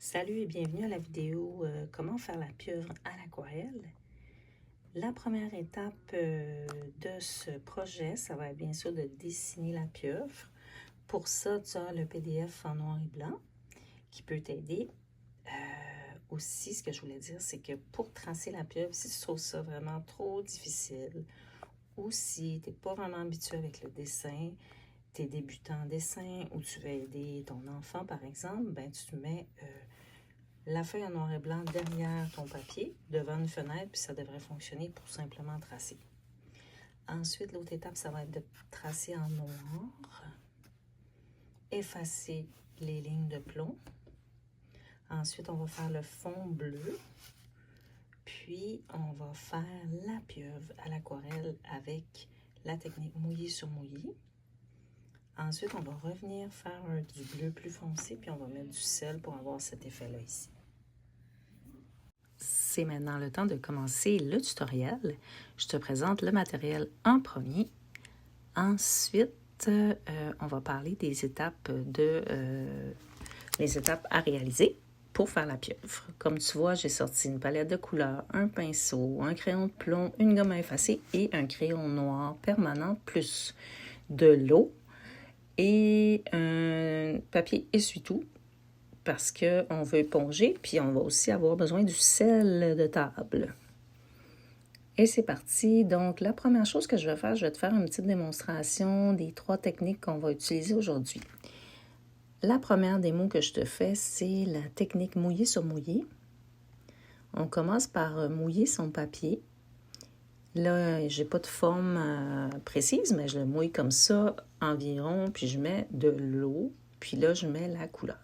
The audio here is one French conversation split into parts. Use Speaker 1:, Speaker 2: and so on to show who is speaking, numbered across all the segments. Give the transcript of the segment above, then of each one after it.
Speaker 1: Salut et bienvenue à la vidéo Comment faire la pieuvre à l'aquarelle. La première étape de ce projet, ça va être bien sûr de dessiner la pieuvre. Pour ça, tu as le PDF en noir et blanc qui peut t'aider. Aussi, ce que je voulais dire, c'est que pour tracer la pieuvre, si tu trouves ça vraiment trop difficile ou si tu n'es pas vraiment habitué avec le dessin, tu es débutant en dessin ou tu veux aider ton enfant par exemple, ben tu mets la feuille en noir et blanc derrière ton papier, devant une fenêtre, puis ça devrait fonctionner pour simplement tracer. Ensuite, l'autre étape, ça va être de tracer en noir, effacer les lignes de plomb. Ensuite, on va faire le fond bleu, puis on va faire la pieuvre à l'aquarelle avec la technique mouillé sur mouillé. Ensuite, on va revenir faire du bleu plus foncé, puis on va mettre du sel pour avoir cet effet-là ici. C'est maintenant le temps de commencer le tutoriel. Je te présente le matériel en premier. Ensuite, on va parler des étapes les étapes à réaliser pour faire la pieuvre. Comme tu vois, j'ai sorti une palette de couleurs, un pinceau, un crayon de plomb, une gomme à effacer et un crayon noir permanent plus de l'eau et un papier essuie-tout parce qu'on veut éponger, puis on va aussi avoir besoin du sel de table. Et c'est parti. Donc, la première chose que je vais faire, je vais te faire une petite démonstration des 3 techniques qu'on va utiliser aujourd'hui. La première démo que je te fais, c'est la technique mouillé sur mouillé. On commence par mouiller son papier. Là, j'ai pas de forme précise, mais je le mouille comme ça environ, puis je mets de l'eau, puis là, je mets la couleur.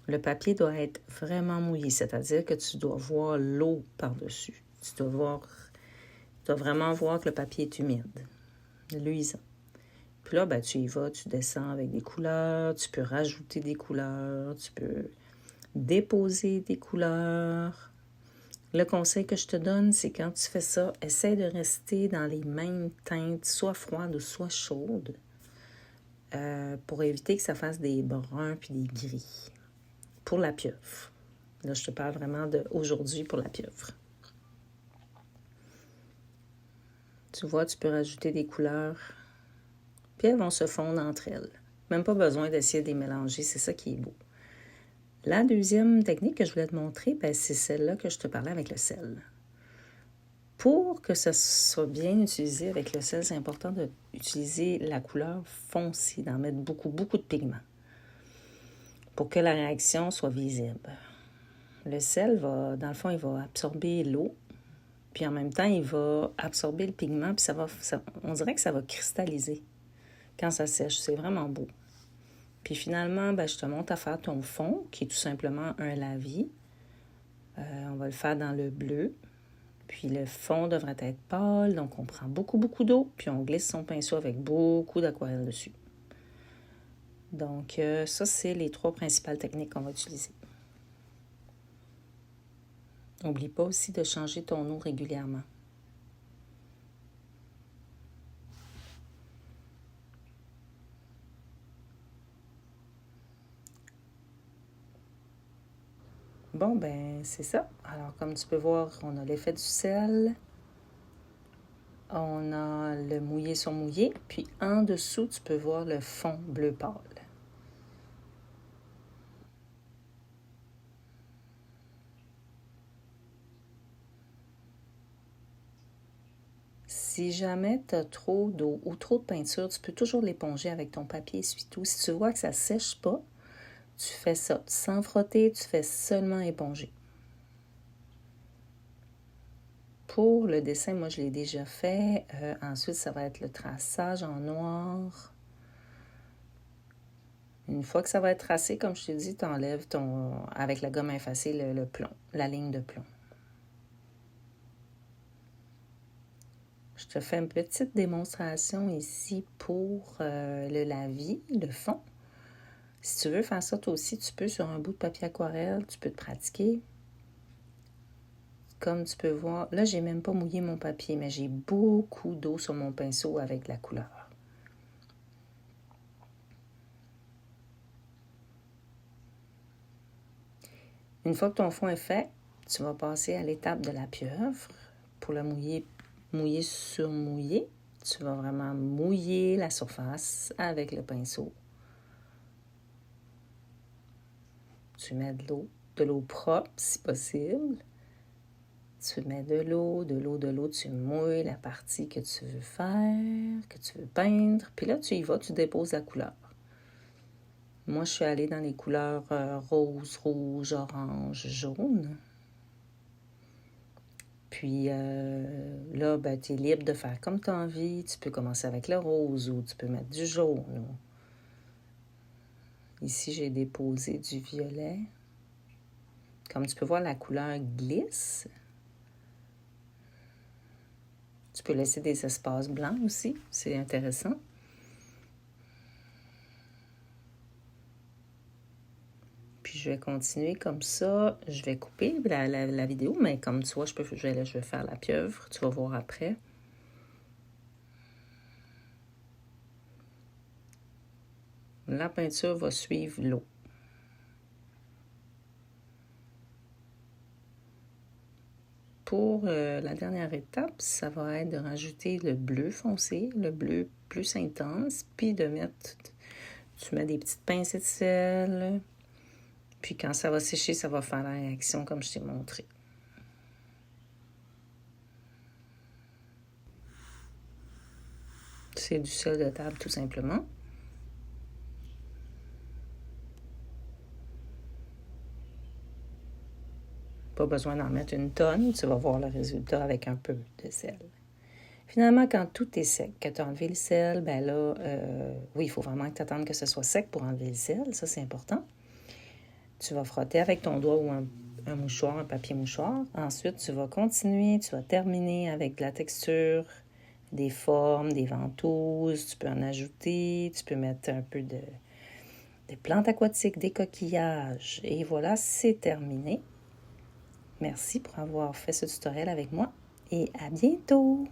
Speaker 1: Le papier doit être vraiment mouillé, c'est-à-dire que tu dois voir l'eau par-dessus. Tu dois vraiment voir que le papier est humide, luisant. Puis là, ben, tu y vas, tu descends avec des couleurs, tu peux rajouter des couleurs, tu peux déposer des couleurs. Le conseil que je te donne, c'est quand tu fais ça, essaie de rester dans les mêmes teintes, soit froides ou soit chaudes, pour éviter que ça fasse des bruns puis des gris. Pour la pieuvre. Là, je te parle vraiment d'aujourd'hui pour la pieuvre. Tu vois, tu peux rajouter des couleurs, puis elles vont se fondre entre elles. Même pas besoin d'essayer de les mélanger, c'est ça qui est beau. La deuxième technique que je voulais te montrer, ben, c'est celle-là que je te parlais avec le sel. Pour que ça soit bien utilisé avec le sel, c'est important d'utiliser la couleur foncée, d'en mettre beaucoup, beaucoup de pigments pour que la réaction soit visible. Le sel, dans le fond, il va absorber l'eau, puis en même temps, il va absorber le pigment, puis on dirait que ça va cristalliser quand ça sèche. C'est vraiment beau. Puis finalement, ben, je te montre à faire ton fond, qui est tout simplement un lavis. On va le faire dans le bleu. Puis le fond devrait être pâle, donc on prend beaucoup, beaucoup d'eau, puis on glisse son pinceau avec beaucoup d'aquarelle dessus. Donc ça, c'est les 3 principales techniques qu'on va utiliser. N'oublie pas aussi de changer ton eau régulièrement. Bon, ben c'est ça. Alors, comme tu peux voir, on a l'effet du sel. On a le mouillé sur mouillé. Puis en dessous, tu peux voir le fond bleu pâle. Si jamais tu as trop d'eau ou trop de peinture, tu peux toujours l'éponger avec ton papier essuie-tout. Si tu vois que ça ne sèche pas, tu fais ça sans frotter, tu fais seulement éponger. Pour le dessin, moi, je l'ai déjà fait. Ensuite, ça va être le traçage en noir. Une fois que ça va être tracé, comme je te dis, tu enlèves avec la gomme effacée le plomb, la ligne de plomb. Je te fais une petite démonstration ici pour le lavis, le fond. Si tu veux faire ça toi aussi, tu peux sur un bout de papier aquarelle, tu peux te pratiquer. Comme tu peux voir, là, j'ai même pas mouillé mon papier, mais j'ai beaucoup d'eau sur mon pinceau avec la couleur. Une fois que ton fond est fait, tu vas passer à l'étape de la pieuvre. Pour le mouiller sur mouiller, tu vas vraiment mouiller la surface avec le pinceau. Tu mets de l'eau propre si possible. Tu mets de l'eau, tu mouilles la partie que tu veux faire, que tu veux peindre. Puis là, tu y vas, tu déposes la couleur. Moi, je suis allée dans les couleurs rose, rouge, orange, jaune. Puis là, ben, tu es libre de faire comme tu as envie. Tu peux commencer avec le rose ou tu peux mettre du jaune. Ici, j'ai déposé du violet. Comme tu peux voir, la couleur glisse. Tu peux laisser des espaces blancs aussi, c'est intéressant. Puis je vais continuer comme ça. Je vais couper la vidéo, mais comme tu vois, je vais faire la pieuvre. Tu vas voir après. La peinture va suivre l'eau. Pour la dernière étape, ça va être de rajouter le bleu foncé, le bleu plus intense, puis tu mets des petites pincées de sel, puis quand ça va sécher, ça va faire la réaction comme je t'ai montré. C'est du sel de table tout simplement. Pas besoin d'en mettre une tonne, tu vas voir le résultat avec un peu de sel. Finalement, quand tout est sec, que tu as enlevé le sel, ben là, oui, il faut vraiment que tu attendes que ce soit sec pour enlever le sel, ça c'est important. Tu vas frotter avec ton doigt ou un mouchoir, un papier mouchoir. Ensuite, tu vas continuer, tu vas terminer avec de la texture, des formes, des ventouses, tu peux en ajouter, tu peux mettre un peu des plantes aquatiques, des coquillages. Et voilà, c'est terminé. Merci pour avoir fait ce tutoriel avec moi et à bientôt!